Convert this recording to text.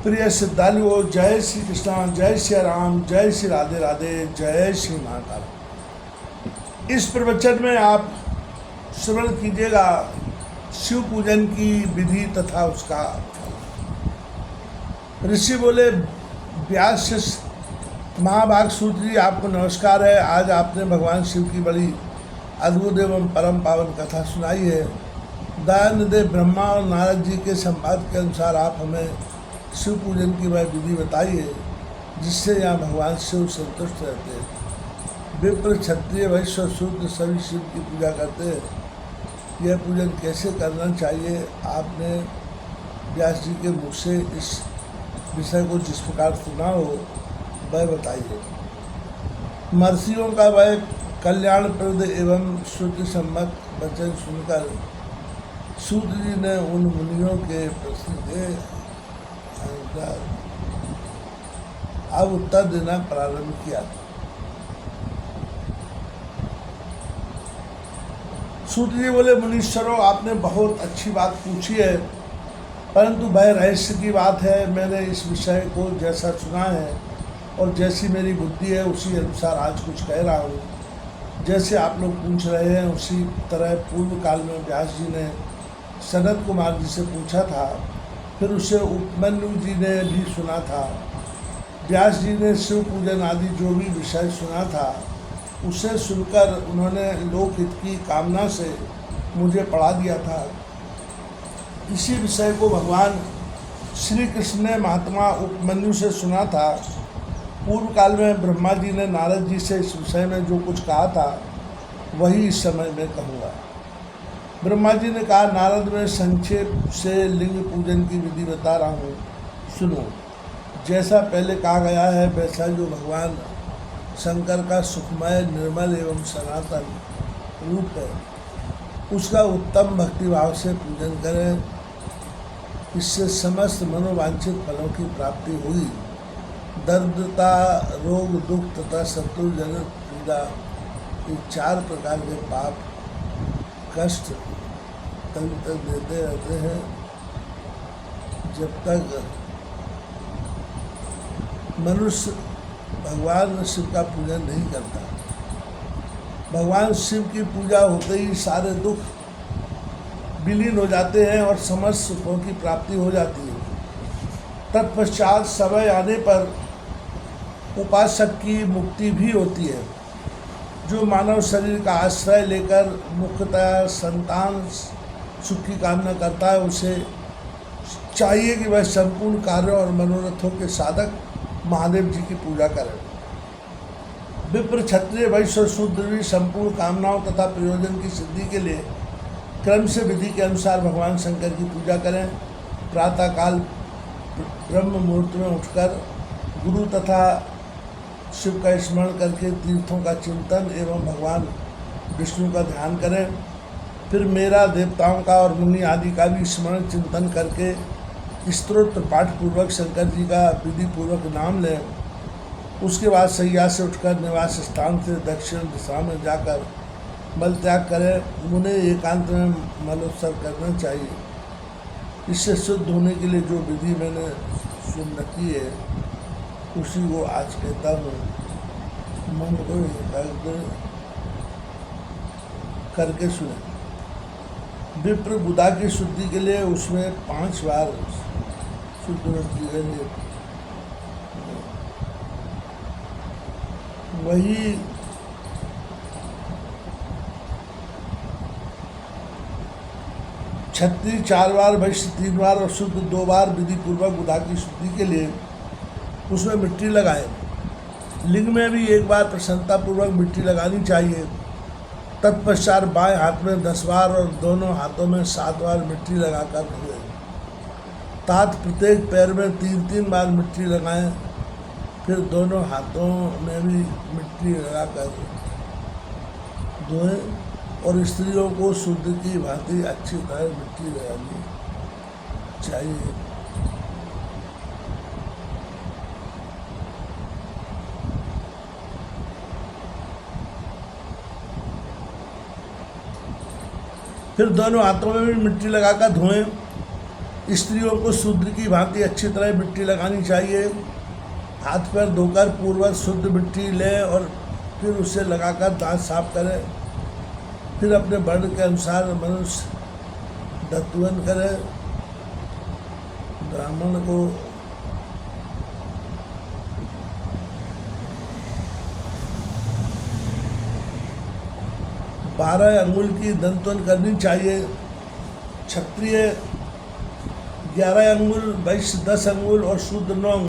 प्रिय श्रद्धालुओं, जय श्री कृष्ण, जय श्री राम, जय श्री राधे राधे, जय श्री महाकाल। इस प्रवचन में आप श्रवण कीजिएगा शिव पूजन की विधि तथा उसका फल। ऋषि बोले, व्यास महाभाग सूत्र जी, आपको नमस्कार है। आज आपने भगवान शिव की बड़ी अद्भुत एवं परम पावन कथा सुनाई है। दयानिधि ब्रह्मा और नारद जी के संवाद के अनुसार आप हमें शिव पूजन की वह विधि बताइए जिससे यहाँ भगवान शिव संतुष्ट रहते हैं। विप्र, क्षत्रिय, वैश्य, शूद्र सभी शिव की पूजा करते हैं। यह पूजन कैसे करना चाहिए, आपने व्यास जी के मुख से इस विषय को जिस प्रकार सुना हो वह बताइए। महर्षियों का वह कल्याणप्रद एवं श्रुति सम्मत वचन सुनकर सूत जी ने उन मुनियों के प्रश्न के अब उत्तर देना प्रारंभ किया। सूत जी बोले, मुनीश्वरों, आपने बहुत अच्छी बात पूछी है, परंतु वह रहस्य की बात है। मैंने इस विषय को जैसा सुना है और जैसी मेरी बुद्धि है उसी अनुसार आज कुछ कह रहा हूँ। जैसे आप लोग पूछ रहे हैं उसी तरह पूर्व काल में व्यास जी ने सनत कुमार जी से पूछा था, फिर उसे उपमन्यु जी ने भी सुना था। व्यास जी ने शिव पूजन आदि जो भी विषय सुना था उसे सुनकर उन्होंने लोकहित की कामना से मुझे पढ़ा दिया था। इसी विषय को भगवान श्री कृष्ण ने महात्मा उपमन्यु से सुना था। पूर्व काल में ब्रह्मा जी ने नारद जी से इस विषय में जो कुछ कहा था वही इस समय मैं कहूँगा। ब्रह्मा जी ने कहा, नारद, में संक्षेप से लिंग पूजन की विधि बता रहा हूँ, सुनो। जैसा पहले कहा गया है वैसा जो भगवान शंकर का सुखमय, निर्मल एवं सनातन रूप है उसका उत्तम भक्तिभाव से पूजन करें। इससे समस्त मनोवांछित फलों की प्राप्ति हुई। दरिद्रता, रोग, दुख तथा शत्रुजनक पीड़ा, ये 4 प्रकार के पाप कष्ट तब तक देते रहते हैं जब तक मनुष्य भगवान शिव का पूजन नहीं करता। भगवान शिव की पूजा होते ही सारे दुख विलीन हो जाते हैं और समस्त सुखों की प्राप्ति हो जाती है। तत्पश्चात समय आने पर उपासक की मुक्ति भी होती है। जो मानव शरीर का आश्रय लेकर मुख्यतः संतान सुख की कामना करता है उसे चाहिए कि वह संपूर्ण कार्यों और मनोरथों के साधक महादेव जी की पूजा करें। विप्र, क्षत्रिय, वैश्य और शूद्र भी संपूर्ण कामनाओं तथा प्रयोजन की सिद्धि के लिए क्रम से विधि के अनुसार भगवान शंकर की पूजा करें। प्रातःकाल ब्रह्म मुहूर्त में उठकर गुरु तथा शिव का स्मरण करके तीर्थों का चिंतन एवं भगवान विष्णु का ध्यान करें। फिर मेरा, देवताओं का और मुनि आदि का भी स्मरण चिंतन करके स्तोत्र पाठ पूर्वक शंकर जी का विधि पूर्वक नाम लें। उसके बाद शैया से उठकर निवास स्थान से दक्षिण दिशा में जाकर मल त्याग करें। मुने एकांत में मलोत्सव करना चाहिए। इससे शुद्ध होने के लिए जो विधि मैंने सुन रखी है उसी को आज कहता हूँ। मन को एकाग्र करके सुने। विप्र, बुधा की शुद्धि के लिए उसमें 5 बार शुद्ध रखी है। वही क्षत्रिय 4 बार, वैश्य 3 बार और शुद्ध 2 बार विधि पूर्वक बुधा की शुद्धि के लिए उसमें मिट्टी लगाए। लिंग में भी 1 बार प्रसन्नतापूर्वक मिट्टी लगानी चाहिए। तत्पश्चात बाएं हाथ में 10 बार और दोनों हाथों में 7 बार मिट्टी लगाकर धोए। तात प्रत्येक पैर में 3-3 बार मिट्टी लगाएं। फिर दोनों हाथों में भी मिट्टी लगाकर धोएं और स्त्रियों को शुद्ध की भांति अच्छी तरह मिट्टी लगानी चाहिए। फिर दोनों हाथों में भी मिट्टी लगाकर धोएं। स्त्रियों को शूद्र की भांति अच्छी तरह मिट्टी लगानी चाहिए। हाथ पैर धोकर पूर्वक शुद्ध मिट्टी लें और फिर उसे लगाकर दांत साफ करें। फिर अपने वर्ण के अनुसार मनुष्य दत्तवन करें। ब्राह्मण को बारह अंगुल की दंतवन करनी चाहिए। क्षत्रिय 11 अंगुल, वैश्य 10 अंगुल और शूद्र 9 अंगुल।